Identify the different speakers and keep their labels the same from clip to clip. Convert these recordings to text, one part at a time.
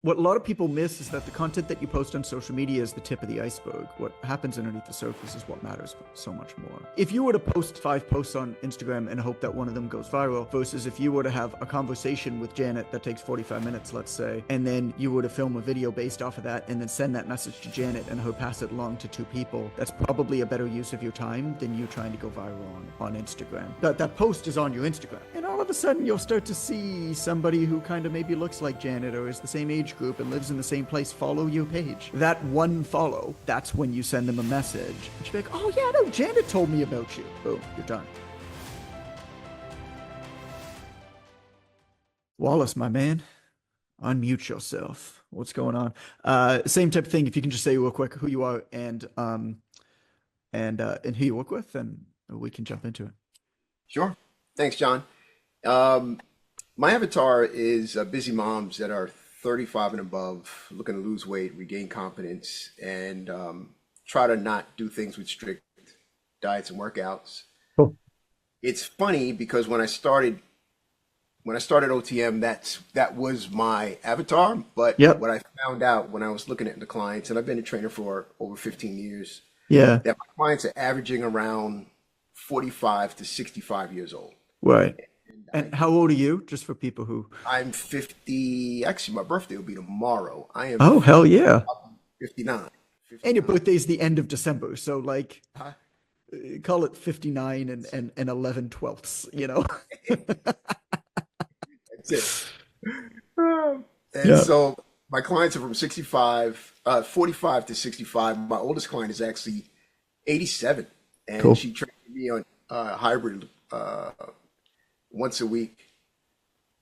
Speaker 1: what a lot of people miss is that the content that you post on social media is the tip of the iceberg. What happens underneath the surface is what matters so much more. If you were to post 5 posts on Instagram and hope that one of them goes viral, versus if you were to have a conversation with Janet that takes 45 minutes, let's say, and then you were to film a video based off of that and then send that message to Janet and her pass it along to 2 people, that's probably a better use of your time than you trying to go viral on Instagram. That post is on your Instagram. And all of a sudden you'll start to see somebody who kind of maybe looks like Janet or is the same age group and lives in the same place follow your page. That one follow, that's when you send them a message. And she'll be like, oh yeah, no, Janet told me about you. Boom, you're done. Wallace, my man, unmute yourself. What's going on? Same type of thing. If you can just say real quick who you are and who you work with, and we can jump into it.
Speaker 2: Sure. Thanks, John. Um, my avatar is busy moms that are 35 and above, looking to lose weight, regain confidence, and try to not do things with strict diets and workouts.
Speaker 1: Cool.
Speaker 2: It's funny because when I started OTM, that was my avatar. But
Speaker 1: Yep.
Speaker 2: what I found out when I was looking at the clients, and I've been a trainer for over 15 years,
Speaker 1: Yeah.
Speaker 2: that my clients are averaging around 45 to 65 years old.
Speaker 1: Right.
Speaker 2: And
Speaker 1: And how old are you? Just for people who.
Speaker 2: I'm 50. Actually, my birthday will be tomorrow. I am
Speaker 1: Oh, hell yeah.
Speaker 2: 59.
Speaker 1: And your
Speaker 2: 59.
Speaker 1: birthday's the end of December, so like
Speaker 2: Huh?
Speaker 1: call it 59 and 11 twelfths, you know?
Speaker 2: That's it. And
Speaker 1: Yeah.
Speaker 2: so my clients are from 45 to 65. My oldest client is actually 87, and
Speaker 1: Cool.
Speaker 2: she trained me on hybrid once a week.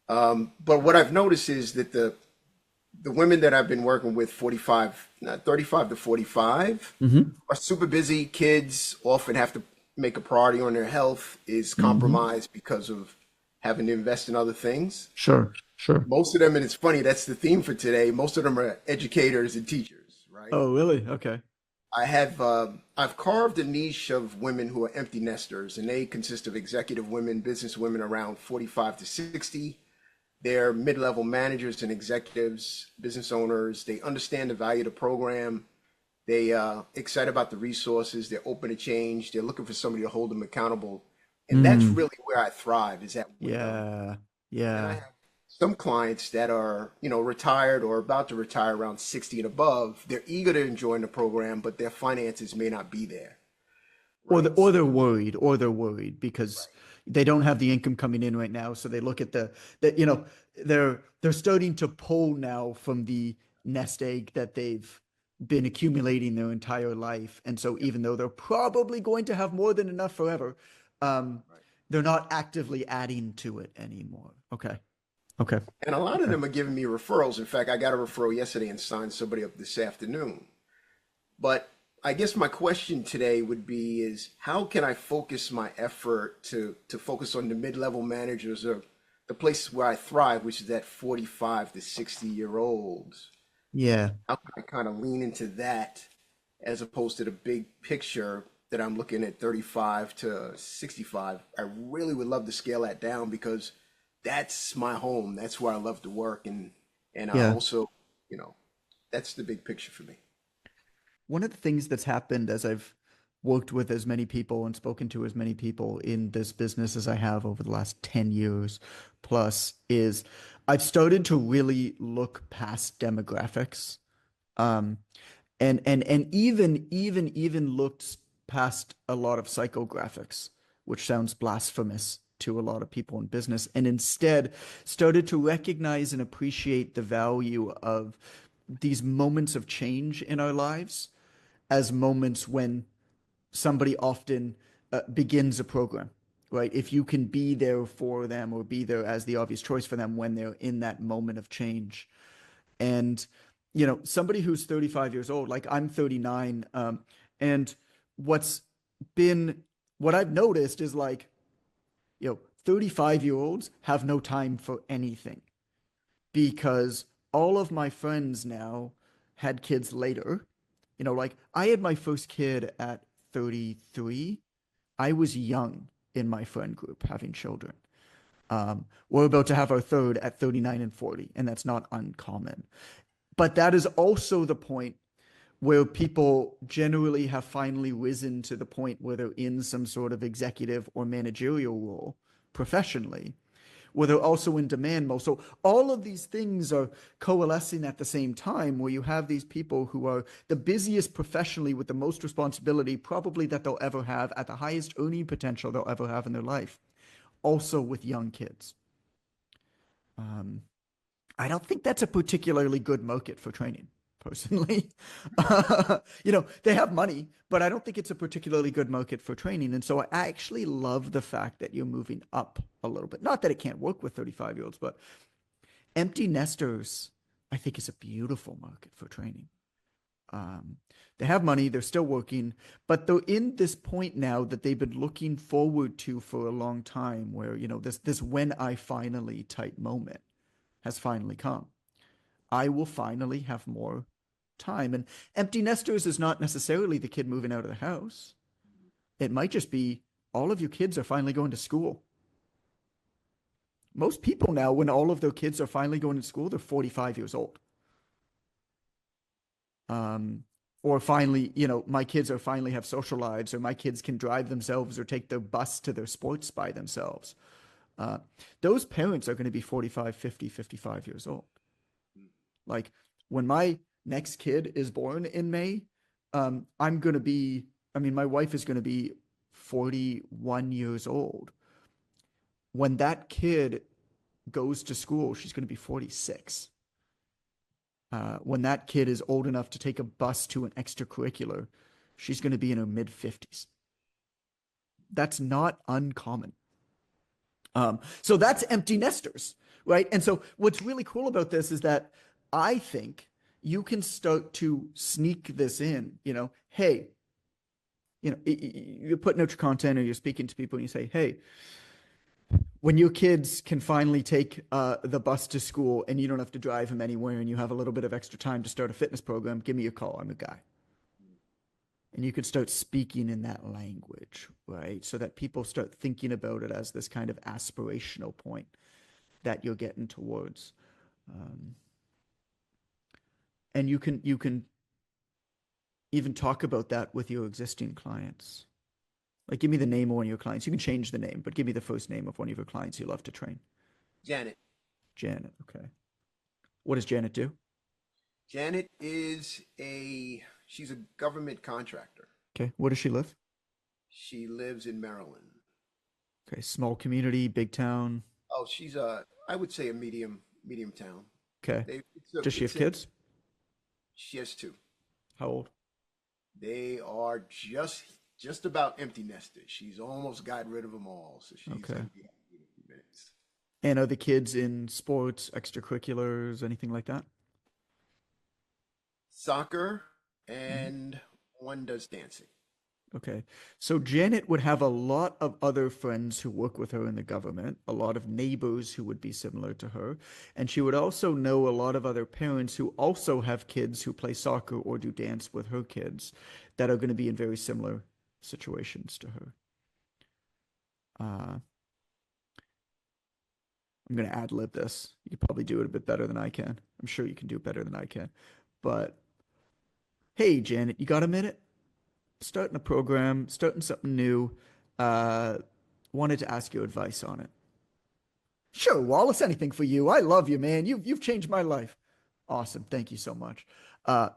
Speaker 2: But what I've noticed is that the women that I've been working with, 45, 35 to 45,
Speaker 1: Mm-hmm.
Speaker 2: are super busy. Kids often have to make a priority on their health, is
Speaker 1: Mm-hmm.
Speaker 2: compromised because of having to invest in other things.
Speaker 1: Sure. Sure.
Speaker 2: Most of them, and it's funny, that's the theme for today. Most of them are educators and teachers, right?
Speaker 1: Oh, really? Okay.
Speaker 2: I've carved a niche of women who are empty nesters, and they consist of executive women, business women around 45 to 60. They're mid-level managers and executives, business owners. They understand the value of the program. They excited about the resources. They're open to change. They're looking for somebody to hold them accountable. And that's
Speaker 1: Mm.
Speaker 2: really where I thrive, is at women.
Speaker 1: Yeah.
Speaker 2: And I
Speaker 1: Yeah.
Speaker 2: have some clients that are, retired or about to retire around 60 and above. They're eager to join the program, but their finances may not be there, right?
Speaker 1: Or
Speaker 2: So,
Speaker 1: they're worried because
Speaker 2: right,
Speaker 1: they don't have the income coming in right now. So they look at that, they're starting to pull now from the nest egg that they've been accumulating their entire life. And so
Speaker 2: yep,
Speaker 1: even though they're probably going to have more than enough forever, um,
Speaker 2: right.
Speaker 1: they're not actively adding to it anymore. Okay. Okay.
Speaker 2: And a lot of
Speaker 1: Okay.
Speaker 2: them are giving me referrals. In fact, I got a referral yesterday and signed somebody up this afternoon. But I guess my question today would be is how can I focus my effort to focus on the mid-level managers or the places where I thrive, which is that 45 to 60-year olds?
Speaker 1: Yeah.
Speaker 2: How can I kind of lean into that as opposed to the big picture that I'm looking at 35 to 65? I really would love to scale that down because that's my home. That's where I love to work, and I
Speaker 1: Yeah.
Speaker 2: also, you know, that's the big picture for me.
Speaker 1: One of the things that's happened as I've worked with as many people and spoken to as many people in this business as I have over the last 10 years plus is I've started to really look past demographics. Um, and even looked past a lot of psychographics, which sounds blasphemous to a lot of people in business, and instead started to recognize and appreciate the value of these moments of change in our lives as moments when somebody often begins a program, right? If you can be there for them or be there as the obvious choice for them when they're in that moment of change. And, somebody who's 35 years old, like I'm 39, and what's been, what I've noticed is like, 35-year-olds have no time for anything because all of my friends now had kids later. Like I had my first kid at 33. I was young in my friend group having children. We're about to have our third at 39 and 40, and that's not uncommon. But that is also the point where people generally have finally risen to the point where they're in some sort of executive or managerial role professionally, where they're also in demand mode. So all of these things are coalescing at the same time, where you have these people who are the busiest professionally with the most responsibility, probably that they'll ever have, at the highest earning potential they'll ever have in their life, also with young kids. I don't think that's a particularly good market for training, personally. They have money, but I don't think it's a particularly good market for training. And so I actually love the fact that you're moving up a little bit. Not that it can't work with 35-year-olds, but empty nesters, I think, is a beautiful market for training. Um, they have money, they're still working, but they're in this point now that they've been looking forward to for a long time, where, this when I finally type moment has finally come. I will finally have more time. And empty nesters is not necessarily the kid moving out of the house. It might just be all of your kids are finally going to school. Most people now, when all of their kids are finally going to school, they're 45 years old. Um, or finally, my kids are finally have social lives, or my kids can drive themselves or take their bus to their sports by themselves. Uh, those parents are going to be 45, 50, 55 years old. Like when my next kid is born in May, I'm going to be, I mean, my wife is going to be 41 years old. When that kid goes to school, she's going to be 46. When that kid is old enough to take a bus to an extracurricular, she's going to be in her mid 50s. That's not uncommon. So that's empty nesters, right? And so what's really cool about this is that I think you can start to sneak this in, hey, you're putting out your content or you're speaking to people and you say, hey, when your kids can finally take the bus to school and you don't have to drive them anywhere and you have a little bit of extra time to start a fitness program, give me a call. I'm a guy. And you could start speaking in that language, right? So that people start thinking about it as this kind of aspirational point that you're getting towards. Um, and you can even talk about that with your existing clients. Like, give me the name of one of your clients. You can change the name, but give me the first name of one of your clients you love to train.
Speaker 2: Janet.
Speaker 1: Janet. Okay. What does Janet do?
Speaker 2: Janet she's a government contractor.
Speaker 1: Okay. Where does she live?
Speaker 2: She lives in Maryland.
Speaker 1: Okay. Small community, big town.
Speaker 2: Oh, she's I would say a medium town.
Speaker 1: Okay.
Speaker 2: They,
Speaker 1: Does she have
Speaker 2: it's a,
Speaker 1: kids?
Speaker 2: she has two.
Speaker 1: How old?
Speaker 2: They are just about empty nesters. She's almost got rid of them all, so she's
Speaker 1: Okay.
Speaker 2: gonna be happy in a few minutes.
Speaker 1: And are the kids in sports, extracurriculars, anything like that?
Speaker 2: Soccer
Speaker 1: Mhm.
Speaker 2: and one does dancing.
Speaker 1: Okay. So Janet would have a lot of other friends who work with her in the government, a lot of neighbors who would be similar to her, and she would also know a lot of other parents who also have kids who play soccer or do dance with her kids that are going to be in very similar situations to her. Uh, I'm going to ad lib this. You could probably do it a bit better than I can. I'm sure you can do it better than I can. But hey, Janet, you got a minute? Starting a program, starting something new. Uh, Wanted to ask your advice on it. Sure, Wallace, anything for you. I love you, man. You've changed my life. Awesome. Thank you so much. Uh,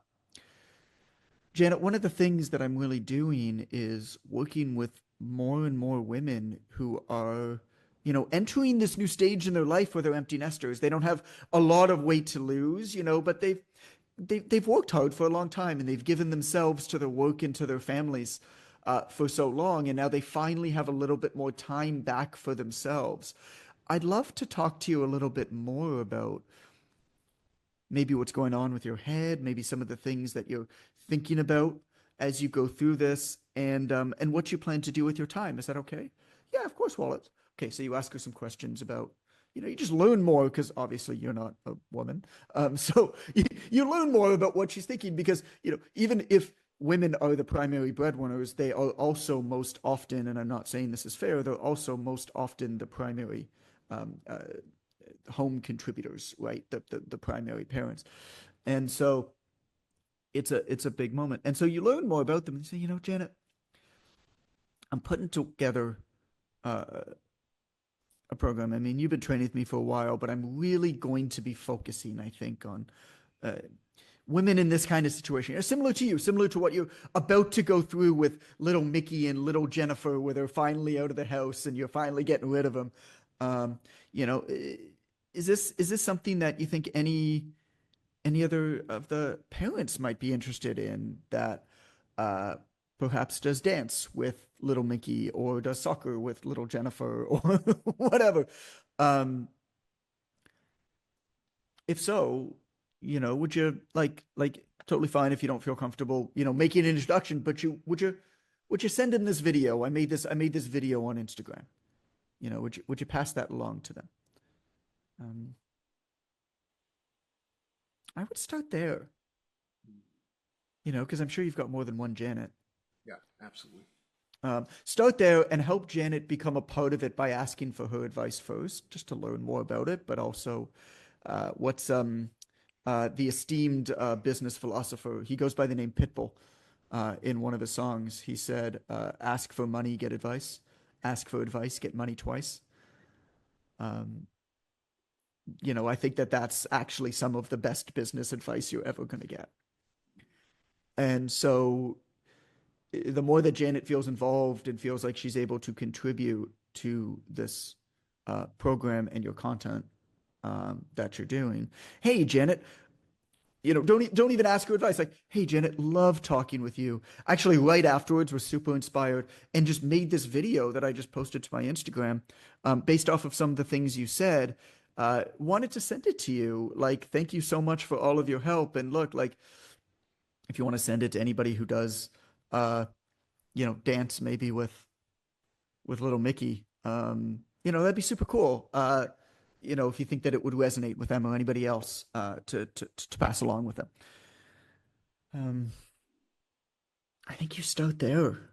Speaker 1: Janet, one of the things that I'm really doing is working with more and more women who are, entering this new stage in their life where they're empty nesters. They don't have a lot of weight to lose, but they've worked hard for a long time and they've given themselves to their work and to their families for so long, and now they finally have a little bit more time back for themselves. I'd love to talk to you a little bit more about maybe what's going on with your head, maybe some of the things that you're thinking about as you go through this, and what you plan to do with your time. Is that okay? Yeah, of course, Wallace. Okay, so you ask her some questions about, you just learn more because obviously you're not a woman. So you learn more about what she's thinking because, even if women are the primary breadwinners, they are also most often, and I'm not saying this is fair, they're also most often the primary um, uh, home contributors, right? The primary parents. And so it's a big moment. And so you learn more about them and you say, Janet, I'm putting together uh, a program. I mean, you've been training with me for a while, but I'm really going to be focusing, I think, on uh, women in this kind of situation, similar to you, similar to what you're about to go through with little Mickey and little Jennifer, where they're finally out of the house and you're finally getting rid of them. Um, you know, is this something that you think any other of the parents might be interested in that uh, perhaps does dance with little Mickey or does soccer with little Jennifer or whatever? Um, if so, would you like totally fine if you don't feel comfortable, making an introduction, but would you send in this video? I made this video on Instagram. Would you pass that along to them? Um, I would start there, because I'm sure you've got more than one Janet.
Speaker 2: Yeah, absolutely.
Speaker 1: Start there and help Janet become a part of it by asking for her advice first, just to learn more about it, but also what's the esteemed business philosopher. He goes by the name Pitbull. In one of his songs, he said, "Ask for money, get advice. Ask for advice, get money twice." Um, I think that that's actually some of the best business advice you're ever going to get. And so, the more that Janet feels involved and feels like she's able to contribute to this program and your content that you're doing, hey, Janet, don't even ask her advice. Like, hey, Janet, love talking with you. Actually, right afterwards, was super inspired and just made this video that I just posted to my Instagram, based off of some of the things you said. Wanted to send it to you. Like, thank you so much for all of your help. And look, like, if you want to send it to anybody who does, uh, dance maybe with little Mickey, that'd be super cool. If you think that it would resonate with them or anybody else, to pass along with them. Um, I think you start there.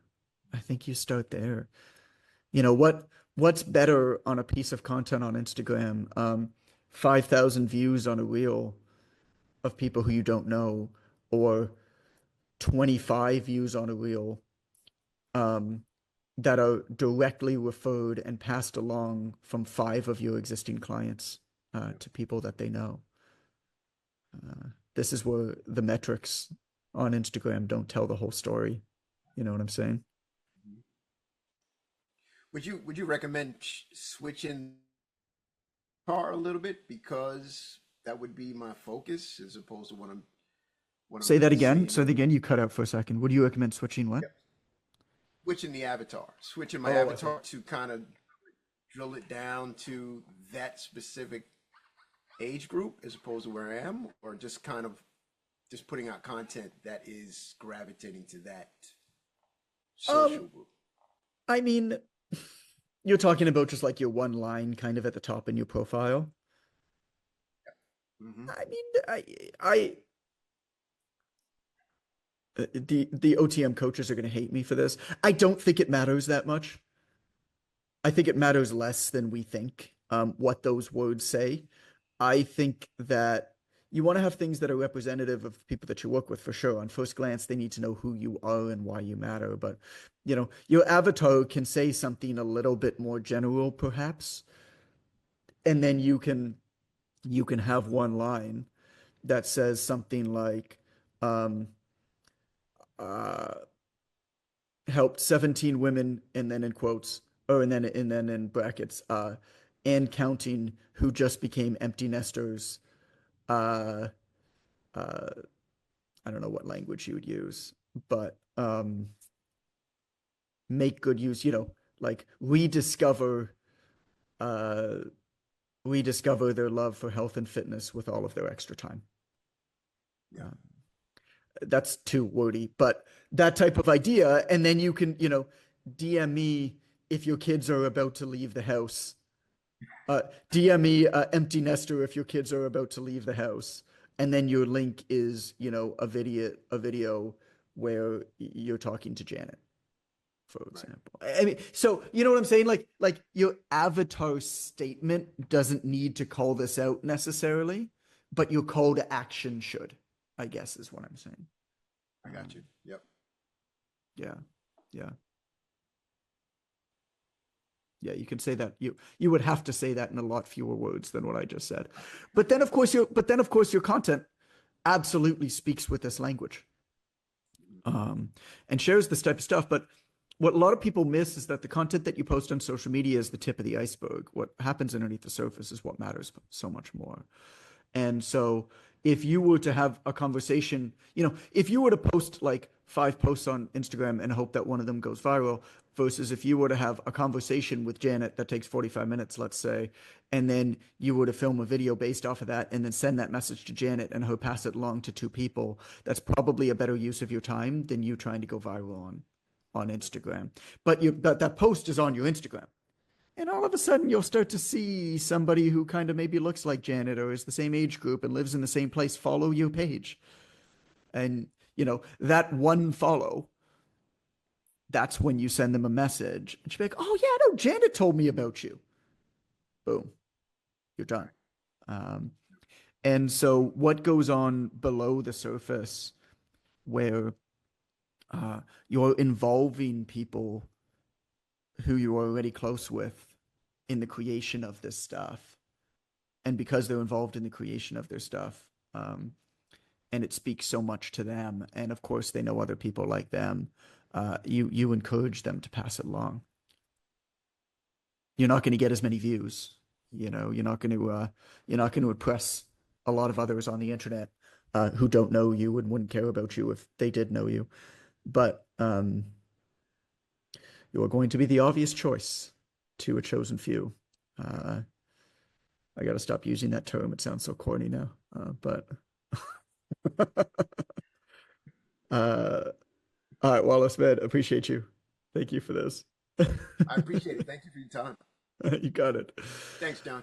Speaker 1: I think you start there. What's better on a piece of content on Instagram? 5,000 views on a reel of people who you don't know, or 25 views on a reel um, that are directly referred and passed along from five of your existing clients to people that they know. This is where the metrics on Instagram don't tell the whole story. You know what I'm saying?
Speaker 2: Mhm. Would you recommend switching car a little bit, because that would be my focus as opposed to what
Speaker 1: Say
Speaker 2: I'm
Speaker 1: that again.
Speaker 2: saying
Speaker 1: So
Speaker 2: on
Speaker 1: again, you cut out for a second. Would you recommend switching what?
Speaker 2: Yep. Switching the avatar, switching my
Speaker 1: Oh, I see.
Speaker 2: avatar to kind of drill it down to that specific age group as opposed to where I am, or just kind of just putting out content that is gravitating to that
Speaker 1: Um,
Speaker 2: social group.
Speaker 1: I mean, you're talking about just like your one line kind of at the top in your profile.
Speaker 2: Hmm.
Speaker 1: I mean, the OTM coaches are going to hate me for this. I don't think it matters that much. I think it matters less than we think, what those words say. I think that you want to have things that are representative of people that you work with for sure. On first glance, they need to know who you are and why you matter. But, your avatar can say something a little bit more general, perhaps, and then you can have one line that says something like, um, uh, helped 17 women, and then in quotes, or and then in brackets, and counting, who just became empty nesters. Uh, uh, I don't know what language you would use, but make good use, like uh, rediscover their love for health and fitness with all of their extra time.
Speaker 2: Yeah.
Speaker 1: Uh, that's too wordy, but that type of idea. And then you can, DM me if your kids are about to leave the house. DM me empty nester if your kids are about to leave the house. And then your link is, a video where you're talking to Janet, for
Speaker 2: Right.
Speaker 1: example. I mean, so you know what I'm saying? Like your avatar statement doesn't need to call this out necessarily, but your call to action should, I guess, is what I'm saying.
Speaker 2: I got you.
Speaker 1: Um,
Speaker 2: Yep.
Speaker 1: yeah, yeah, yeah. You can say that. You would have to say that in a lot fewer words than what I just said. But then of course your content absolutely speaks with this language, um, and shares this type of stuff. But what a lot of people miss is that the content that you post on social media is the tip of the iceberg. What happens underneath the surface is what matters so much more. And so if you were to have a conversation, if you were to post like 5 posts on Instagram and hope that one of them goes viral, versus if you were to have a conversation with Janet that takes 45 minutes, let's say, and then you were to film a video based off of that and then send that message to Janet and her pass it along to 2 people, that's probably a better use of your time than you trying to go viral on Instagram. But that post is on your Instagram. And all of a sudden, you'll start to see somebody who kind of maybe looks like Janet or is the same age group and lives in the same place follow your page. And, that one follow, that's when you send them a message. And she'll be like, oh, yeah, no, Janet told me about you. Boom, you're done.
Speaker 2: Right.
Speaker 1: Um, and so, what goes on below the surface where you're involving people who you're already close with in the creation of this stuff? And because they're involved in the creation of their stuff, and it speaks so much to them, and of course they know other people like them, you encourage them to pass it along. You're not going to get as many views. You're not going to impress a lot of others on the internet who don't know you and wouldn't care about you if they did know you. But you are going to be the obvious choice to a chosen few. Uh, I got to stop using that term. It sounds so corny now. But uh, all right, Wallace, man, appreciate you. Thank you for this.
Speaker 2: I appreciate it. Thank you for your time.
Speaker 1: You got it.
Speaker 2: Thanks, John.